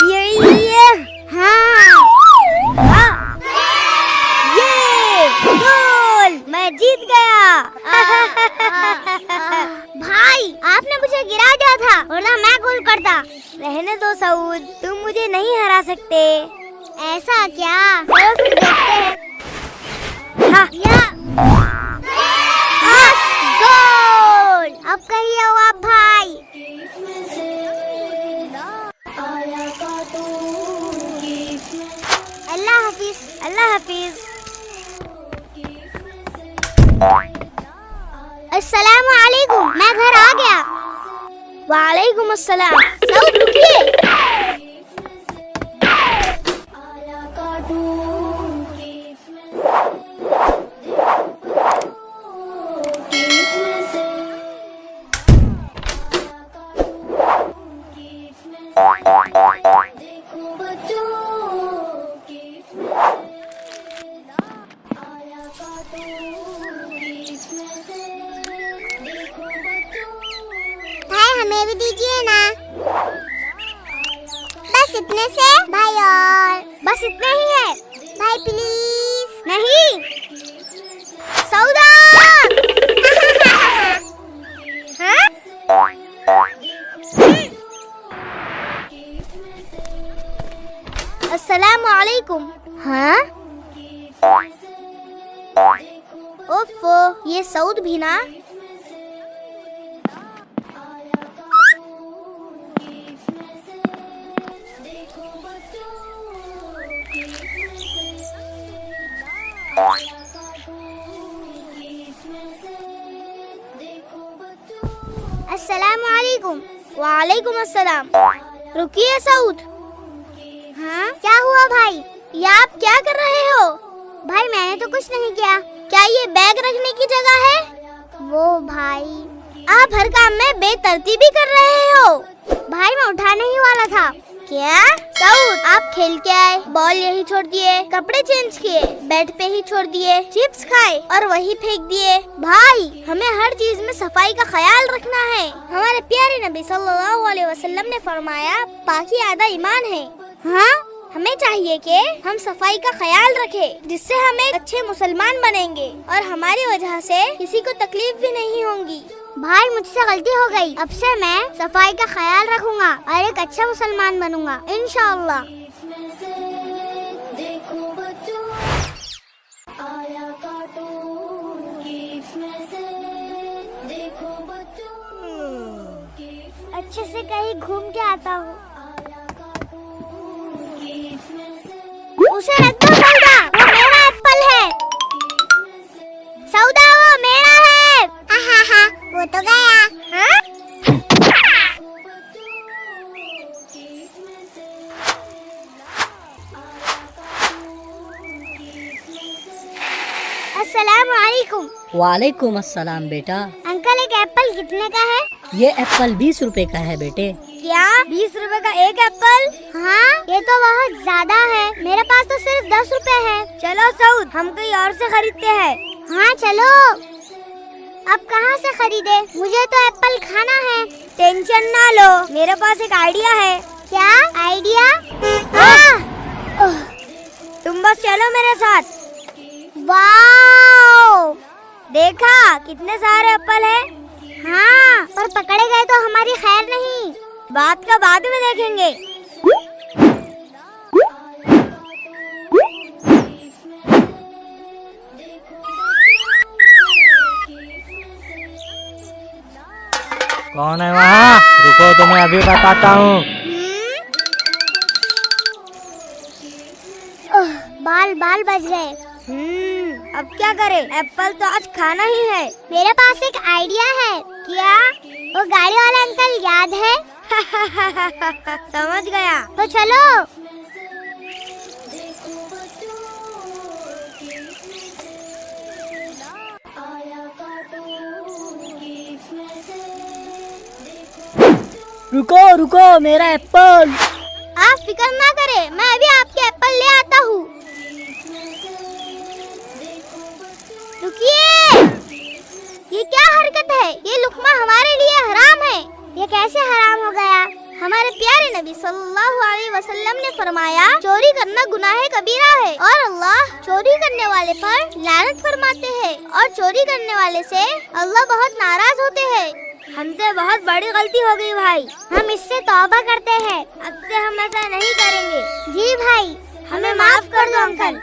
ये हाँ ये गोल, मैं जीत गया। भाई आपने मुझे गिरा दिया था वरना मैं गोल करता। रहने दो सऊद, तुम मुझे नहीं हरा सकते। ऐसा क्या? चलो फिर देखते हैं। हाँ। गोल। अब कहिए हो आप भाई। अल्लाह हाफिज। अल्लाह हाफिज। अस्सलामु अलैकुम, मैं घर आ गया। वालेकुम अस्सलाम। सऊद रुकिए। भाई हमें भी दीजिए ना। बस इतने से भाई, और बस इतना ही है भाई, प्लीज। नहीं सौदा। हाँ? अस्सलामु अलैकुम। हाँ? ओफो, ये सऊद भी ना। अस्सलामु अलैकुम। वालेकुम अस्सलाम। रुकिए सऊद। हाँ? क्या हुआ भाई? ये आप क्या कर रहे हो? भाई मैंने तो कुछ नहीं किया। क्या ये बैग रखने की जगह है? वो भाई, आप हर काम में बेतरतीबी कर रहे हो। भाई मैं उठाने ही वाला था। क्या? सऊद, आप खेल के आए, बॉल यही छोड़ दिए, कपड़े चेंज किए, बेड पे ही छोड़ दिए, चिप्स खाए और वही फेंक दिए। भाई, हमें हर चीज में सफाई का ख्याल रखना है। हमारे प्यारे नबी सल्लल्लाहु अलैहि वसल्लम ने फरमाया, पाकी आधा ईमान है। हाँ, हमें चाहिए कि हम सफाई का ख्याल रखें, जिससे हम एक अच्छे मुसलमान बनेंगे और हमारी वजह से किसी को तकलीफ भी नहीं होगी। भाई मुझसे गलती हो गई, अब से मैं सफाई का ख्याल रखूंगा और एक अच्छा मुसलमान बनूंगा इंशाअल्लाह। अच्छे से कहीं घूम के आता हूँ। उसे रख दो सौदा, वो मेरा एप्पल है। सौदा वो मेरा है। आहा, वो तो गया। हाँ? अस्सलाम वालेकुम। वालेकुम अस्सलाम बेटा। अंकल एक एप्पल कितने का है? ये एप्पल 20 रुपए का है बेटे। क्या 20 रुपए का एक एप्पल? हाँ, ये तो बहुत ज्यादा है। मेरे पास तो सिर्फ 10 रुपए है। चलो सऊद, हम कहीं और से खरीदते हैं। हाँ चलो। अब कहाँ से खरीदे? मुझे तो एप्पल खाना है। टेंशन ना लो, मेरे पास एक आइडिया है। क्या आइडिया? तुम बस चलो मेरे साथ। वाओ! देखा कितने सारे एप्पल है। हाँ, पर पकड़े गए तो हमारी खैर नहीं। बात का बाद में देखेंगे। कौन है वहाँ? रुको तो मैं अभी बताता हूँ। बाल बाल बच गए। अब क्या करें? एप्पल तो आज खाना ही है। मेरे पास एक आइडिया है। क्या? वो गाड़ी वाला अंकल याद है? समझ गया। तो चलो। रुको रुको, मेरा एप्पल। आप फिक्र ना करें, मैं अभी आपके एप्पल ले आता हूँ। रुकिए, ये क्या क्या हरकत है? ये लुकमा हमारे लिए हराम है। ये कैसे हराम हो गया? हमारे प्यारे नबी सल्लल्लाहु अलैहि वसल्लम ने फरमाया, चोरी करना गुनाह कबीरा है और अल्लाह चोरी करने वाले पर लानत फरमाते हैं और चोरी करने वाले से अल्लाह बहुत नाराज होते हैं। हमसे बहुत बड़ी गलती हो गई भाई, हम इससे तौबा करते हैं। अब से हम ऐसा नहीं करेंगे। जी भाई, हमें माफ कर दो अंकल।